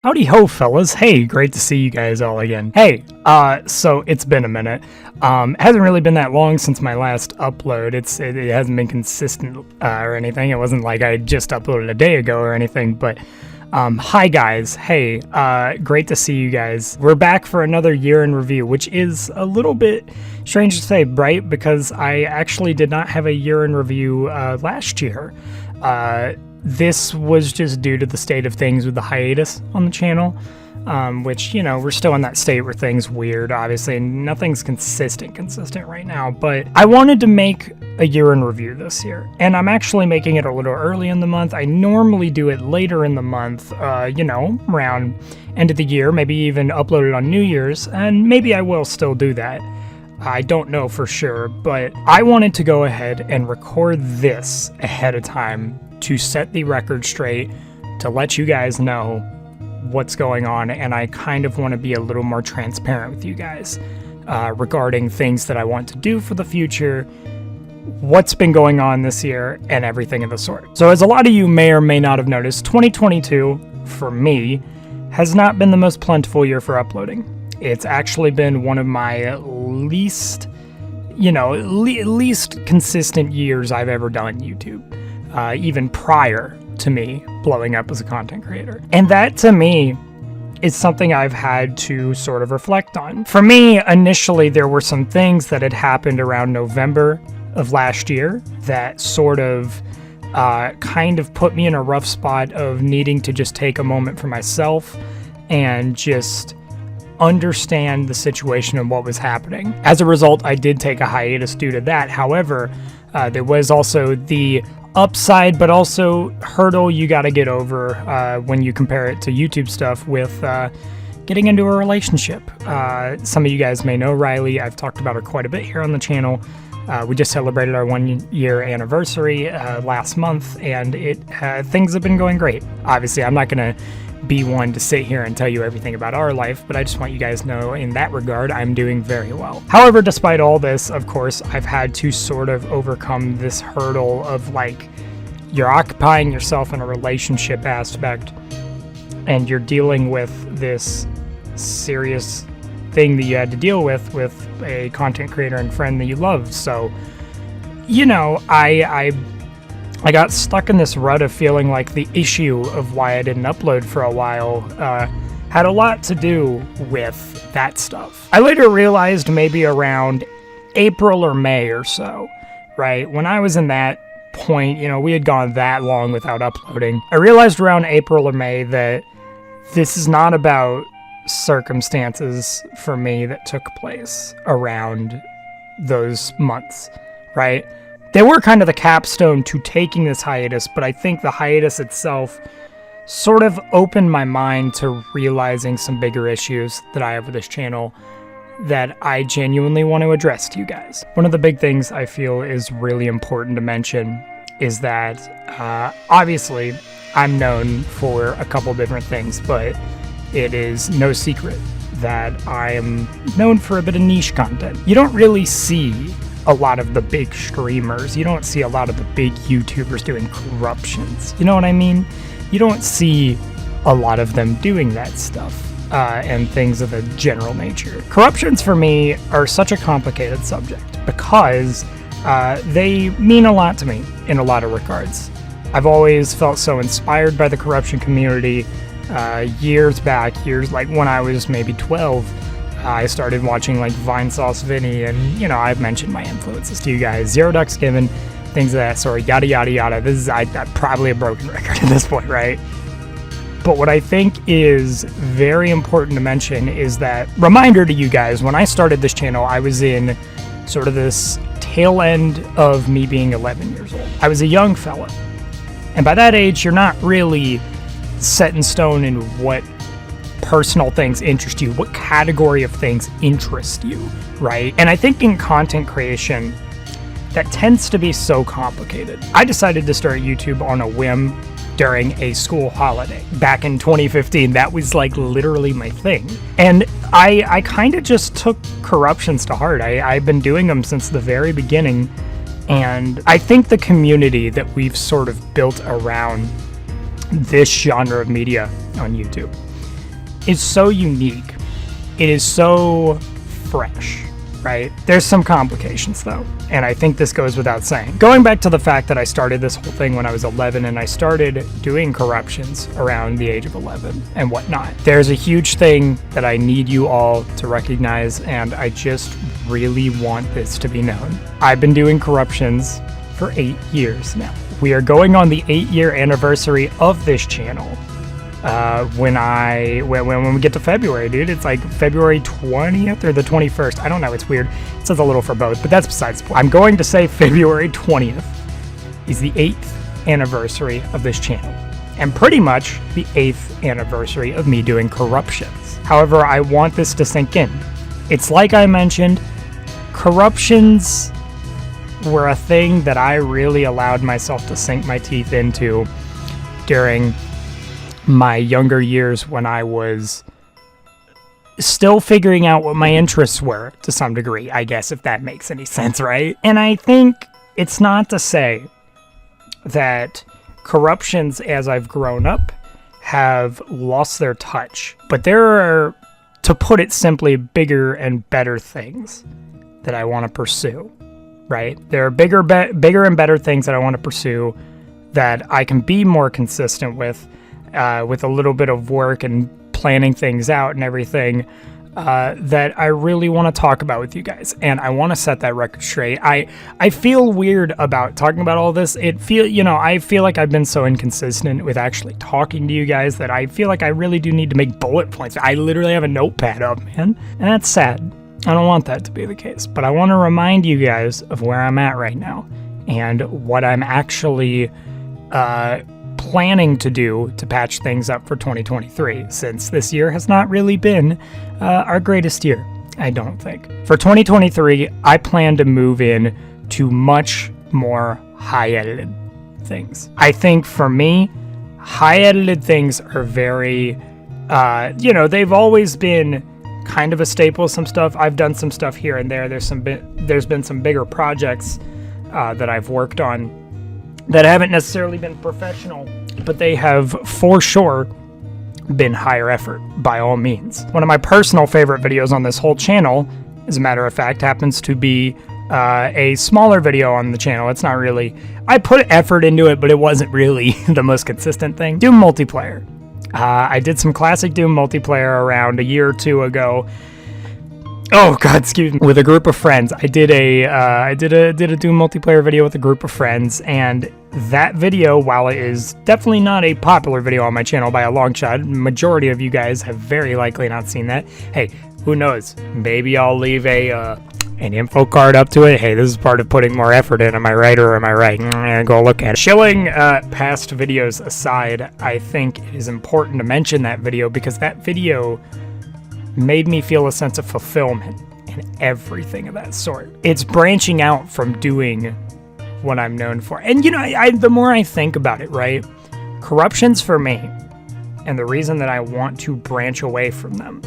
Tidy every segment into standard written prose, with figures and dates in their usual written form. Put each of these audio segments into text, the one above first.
Howdy ho, fellas. Hey, great to see you guys all again. Hey, so it's been a minute. It hasn't really been that long since my last upload. It hasn't been consistent or anything. It wasn't like I just uploaded a day ago or anything, but hi guys. Hey, great to see you guys. We're back for another year in review, which is a little bit strange to say, right? Because I actually did not have a year in review last year. This was just due to the state of things with the hiatus on the channel, which, you know, we're still in that state where things weird, obviously, and nothing's consistent right now, but I wanted to make a year in review this year, and I'm actually making it a little early in the month. I normally do it later in the month, you know, around end of the year, maybe even upload it on New Year's, and maybe I will still do that. I don't know for sure, but I wanted to go ahead and record this ahead of time to set the record straight, to let you guys know what's going on, and I kind of want to be a little more transparent with you guys regarding things that I want to do for the future, what's been going on this year, and everything of the sort. So as a lot of you may or may not have noticed, 2022, for me, has not been the most plentiful year for uploading. It's actually been one of my least, least consistent years I've ever done YouTube. Even prior to me blowing up as a content creator. And that, to me, is something I've had to sort of reflect on. For me, initially, there were some things that had happened around November of last year that sort of kind of put me in a rough spot of needing to just take a moment for myself and just understand the situation and what was happening. As a result, I did take a hiatus due to that. However, there was also the upside, but also hurdle you got to get over when you compare it to YouTube stuff with getting into a relationship. Some of you guys may know Riley. I've talked about her quite a bit here on the channel. We just celebrated our 1-year anniversary last month, and things have been going great. Obviously, I'm not going to be one to sit here and tell you everything about our life, but I just want you guys to know in that regard, I'm doing very well. However, despite all this, of course, I've had to sort of overcome this hurdle of, like, you're occupying yourself in a relationship aspect and you're dealing with this serious thing that you had to deal with a content creator and friend that you love. So, you know, I got stuck in this rut of feeling like the issue of why I didn't upload for a while had a lot to do with that stuff. I later realized maybe around April or May or so, right? When I was in that point, you know, we had gone that long without uploading. I realized around April or May that this is not about circumstances for me that took place around those months, right? They were kind of the capstone to taking this hiatus, but I think the hiatus itself sort of opened my mind to realizing some bigger issues that I have with this channel that I genuinely want to address to you guys. One of the big things I feel is really important to mention is that, obviously, I'm known for a couple different things, but it is no secret that I am known for a bit of niche content. You don't really see a lot of the big streamers. You don't see a lot of the big YouTubers doing corruptions. You know what I mean? You don't see a lot of them doing that stuff and things of a general nature. Corruptions for me are such a complicated subject because they mean a lot to me in a lot of regards. I've always felt so inspired by the corruption community years back, like when I was maybe 12. I started watching like Vine Sauce Vinny, and you know, I've mentioned my influences to you guys, Zero Ducks Given, things of that sort, yada yada yada. This is probably a broken record at this point, right? But what I think is very important to mention is that, reminder to you guys, when I started this channel, I was in sort of this tail end of me being 11 years old. I was a young fella, and by that age, you're not really set in stone in what personal things interest you, what category of things interest you, right? And I think in content creation, that tends to be so complicated. I decided to start YouTube on a whim during a school holiday. Back in 2015, that was like literally my thing. And I kind of just took corruptions to heart. I've been doing them since the very beginning. And I think the community that we've sort of built around this genre of media on YouTube is so unique. It is so fresh, right? There's some complications though, and I think this goes without saying. Going back to the fact that I started this whole thing when I was 11 and I started doing corruptions around the age of 11 and whatnot, there's a huge thing that I need you all to recognize, and I just really want this to be known. I've been doing corruptions for 8 years now. We are going on the 8-year anniversary of this channel. When we get to February, dude, it's like February 20th or the 21st. I don't know, it's weird. It says a little for both, but that's besides the point. I'm going to say February 20th is the 8th anniversary of this channel, and pretty much the 8th anniversary of me doing corruptions. However, I want this to sink in. It's like I mentioned, corruptions were a thing that I really allowed myself to sink my teeth into during my younger years when I was still figuring out what my interests were to some degree, I guess, if that makes any sense, right? And I think it's not to say that corruptions as I've grown up have lost their touch, but there are, to put it simply, bigger and better things that I want to pursue, right? There are bigger and better things that I want to pursue that I can be more consistent with a little bit of work and planning things out and everything, that I really want to talk about with you guys. And I want to set that record straight. I feel weird about talking about all this. I feel like I've been so inconsistent with actually talking to you guys that I feel like I really do need to make bullet points. I literally have a notepad up, man. And that's sad. I don't want that to be the case. But I want to remind you guys of where I'm at right now and what I'm actually planning to do to patch things up for 2023, since this year has not really been our greatest year, I don't think. For 2023, I plan to move in to much more high-edited things. I think for me, high-edited things are very, they've always been kind of a staple of some stuff. I've done some stuff here and there. There's been some bigger projects that I've worked on that haven't necessarily been professional, but they have for sure been higher effort by all means. One of my personal favorite videos on this whole channel, as a matter of fact, happens to be a smaller video on the channel. It's not really, I put effort into it, but it wasn't really the most consistent thing. Doom multiplayer. I did some classic Doom multiplayer around a year or two ago. Oh God, excuse me. With a group of friends, I did a Doom multiplayer video with a group of friends, and that video, while it is definitely not a popular video on my channel by a long shot, majority of you guys have very likely not seen that. Hey, who knows? Maybe I'll leave an info card up to it. Hey, this is part of putting more effort in. Am I right or am I right? Go look at it. Chilling past videos aside, I think it is important to mention that video because that video made me feel a sense of fulfillment and everything of that sort. It's branching out from doing what I'm known for. And the more I think about it, right? Corruptions for me, and the reason that I want to branch away from them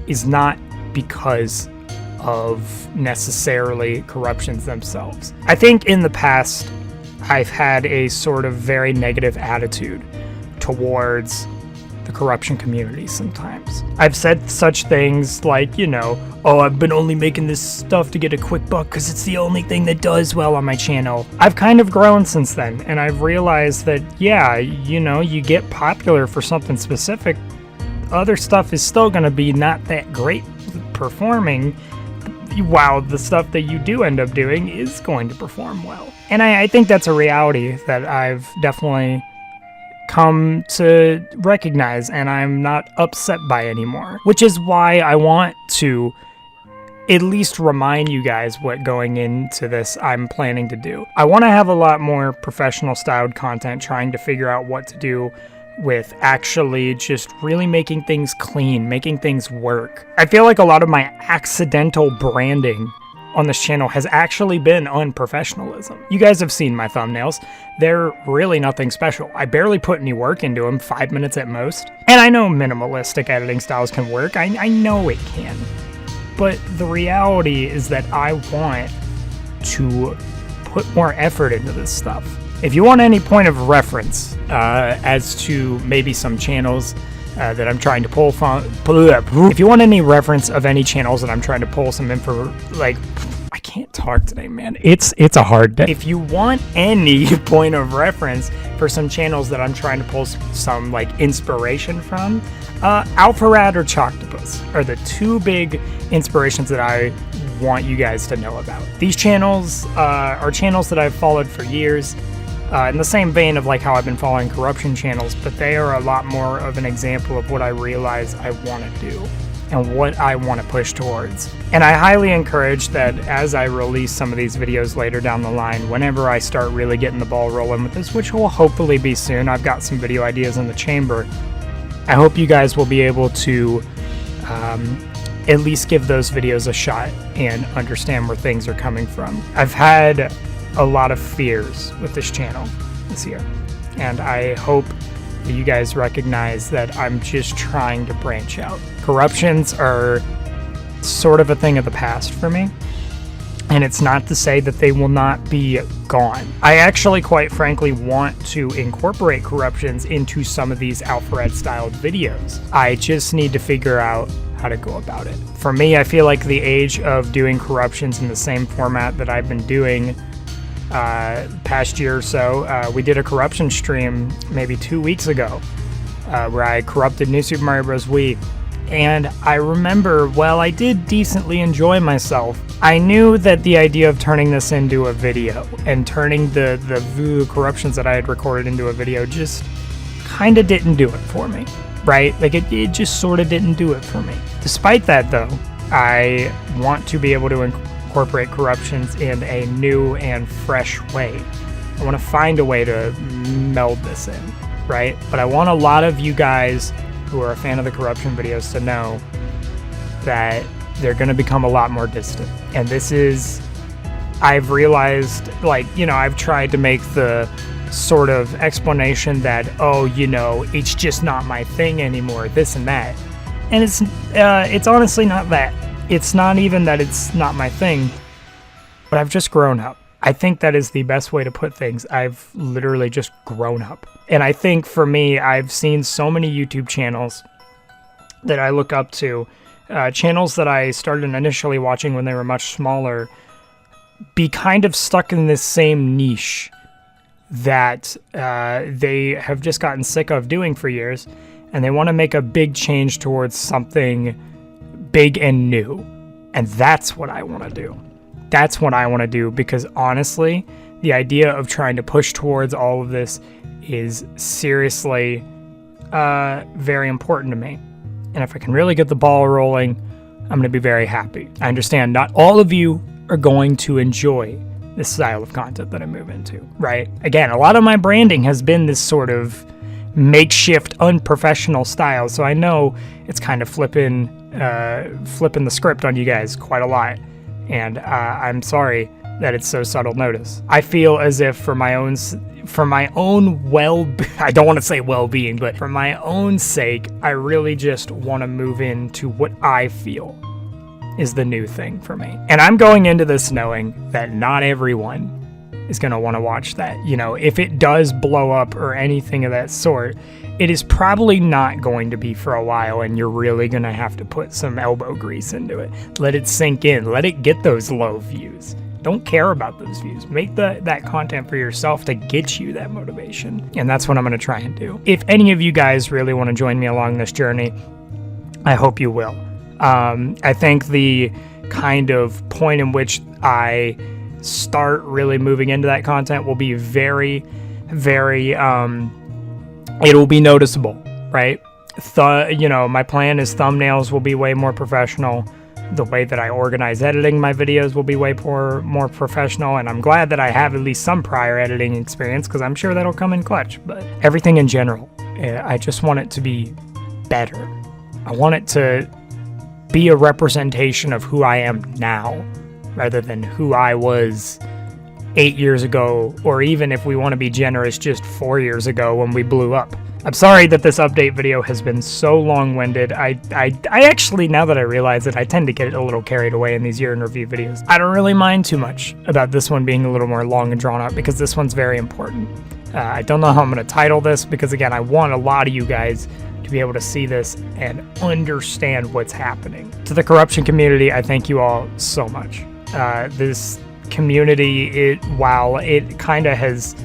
is not because of necessarily corruptions themselves. I think in the past, I've had a sort of very negative attitude towards the corruption community sometimes. I've said such things like, oh, I've been only making this stuff to get a quick buck because it's the only thing that does well on my channel. I've kind of grown since then, and I've realized that, yeah, you get popular for something specific, other stuff is still going to be not that great performing, while the stuff that you do end up doing is going to perform well. And I think that's a reality that I've definitely come to recognize, and I'm not upset by anymore, which is why I want to at least remind you guys what going into this I'm planning to do. I want to have a lot more professional styled content, trying to figure out what to do with actually just really making things clean, making things work. I feel like a lot of my accidental branding on this channel has actually been unprofessionalism. You guys have seen my thumbnails. They're really nothing special. I barely put any work into them, 5 minutes at most. And I know minimalistic editing styles can work. I know it can. But the reality is that I want to put more effort into this stuff. If you want any point of reference as to maybe some channels that I'm trying to pull from. If you want any reference of any channels that I'm trying to pull some info, like, I can't talk today, man. It's a hard day. If you want any point of reference for some channels that I'm trying to pull some like inspiration from, Alpharad or Choctopus are the two big inspirations that I want you guys to know about. These channels are channels that I've followed for years, in the same vein of like how I've been following corruption channels, but they are a lot more of an example of what I realize I want to do and what I want to push towards. And I highly encourage that as I release some of these videos later down the line, whenever I start really getting the ball rolling with this, which will hopefully be soon, I've got some video ideas in the chamber, I hope you guys will be able to at least give those videos a shot and understand where things are coming from. I've had a lot of fears with this channel this year, and I hope that you guys recognize that I'm just trying to branch out. Corruptions are sort of a thing of the past for me, and it's not to say that they will not be gone. I actually, quite frankly, want to incorporate corruptions into some of these Alpharad styled videos. I just need to figure out how to go about it. For me, I feel like the age of doing corruptions in the same format that I've been doing past year or so, we did a corruption stream maybe 2 weeks ago where I corrupted New Super Mario Bros. Wii. And I remember, while I did decently enjoy myself, I knew that the idea of turning this into a video and turning the corruptions that I had recorded into a video just kind of didn't do it for me, right? Like it just sort of didn't do it for me. Despite that though, I want to be able to incorporate corruptions in a new and fresh way. I want to find a way to meld this in, right? But I want a lot of you guys who are a fan of the corruption videos to know that they're going to become a lot more distant. And this is, I've realized, like, you know, I've tried to make the sort of explanation that, oh, you know, it's just not my thing anymore, this and that. And it's honestly not that. It's not even that it's not my thing, but I've just grown up. I think that is the best way to put things. I've literally just grown up. And I think for me, I've seen so many YouTube channels that I look up to, channels that I started initially watching when they were much smaller, be kind of stuck in this same niche that they have just gotten sick of doing for years, and they want to make a big change towards something big and new. And that's what I want to do. That's what I want to do, because honestly, the idea of trying to push towards all of this is seriously very important to me. And if I can really get the ball rolling, I'm going to be very happy. I understand not all of you are going to enjoy this style of content that I move into, right? Again, a lot of my branding has been this sort of makeshift, unprofessional style, so I know it's kind of flipping the script on you guys quite a lot. And I'm sorry that it's so subtle notice. I feel as if for my own I don't want to say well-being, but for my own sake, I really just want to move into what I feel is the new thing for me. And I'm going into this knowing that not everyone is going to want to watch that. You know, if it does blow up or anything of that sort, it is probably not going to be for a while, and you're really going to have to put some elbow grease into it. Let it sink in. Let it get those low views. Don't care about those views. Make that content for yourself to get you that motivation. And that's what I'm going to try and do. If any of you guys really want to join me along this journey, I hope you will. I think the kind of point in which I start really moving into that content will be very, very, it'll be noticeable, right? You know, my plan is thumbnails will be way more professional. The way that I organize editing my videos will be way more professional, and I'm glad that I have at least some prior editing experience, because I'm sure that'll come in clutch. But everything in general, I just want it to be better. I want it to be a representation of who I am now, rather than who I was 8 years ago, or even, if we want to be generous, just 4 years ago when we blew up. I'm sorry that this update video has been so long-winded. I actually, now that I realize it, I tend to get a little carried away in these year-in-review videos. I don't really mind too much about this one being a little more long and drawn-out, because this one's very important. I don't know how I'm going to title this, because again, I want a lot of you guys to be able to see this and understand what's happening. To the corruption community, I thank you all so much. This community, while it kind of has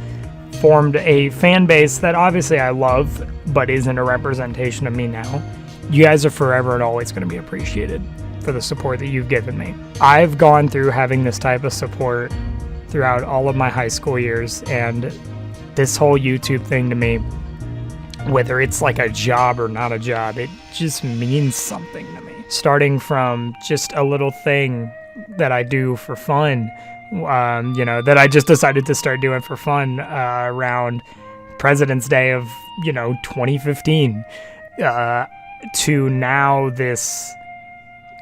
formed a fan base that obviously I love, but isn't a representation of me now, you guys are forever and always going to be appreciated for the support that you've given me. I've gone through having this type of support throughout all of my high school years, and this whole YouTube thing to me, whether it's like a job or not a job, it just means something to me. Starting from just a little thing that I do for fun, that I just decided to start doing for fun around President's Day of, 2015, to now this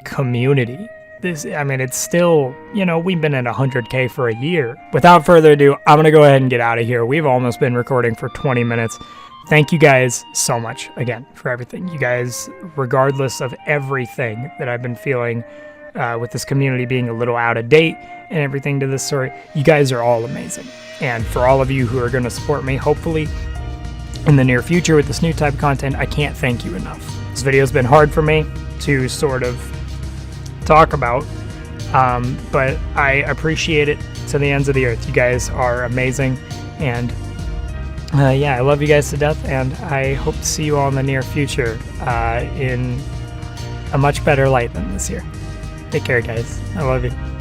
community. It's still, we've been at 100K for a year. Without further ado, I'm going to go ahead and get out of here. We've almost been recording for 20 minutes. Thank you guys so much again for everything. You guys, regardless of everything that I've been feeling with this community being a little out of date and everything to this sort, you guys are all amazing. And for all of you who are going to support me, hopefully in the near future with this new type of content, I can't thank you enough. This video's been hard for me to sort of talk about, but I appreciate it to the ends of the earth. You guys are amazing, and I love you guys to death, and I hope to see you all in the near future in a much better light than this year. Take care, guys. I love you.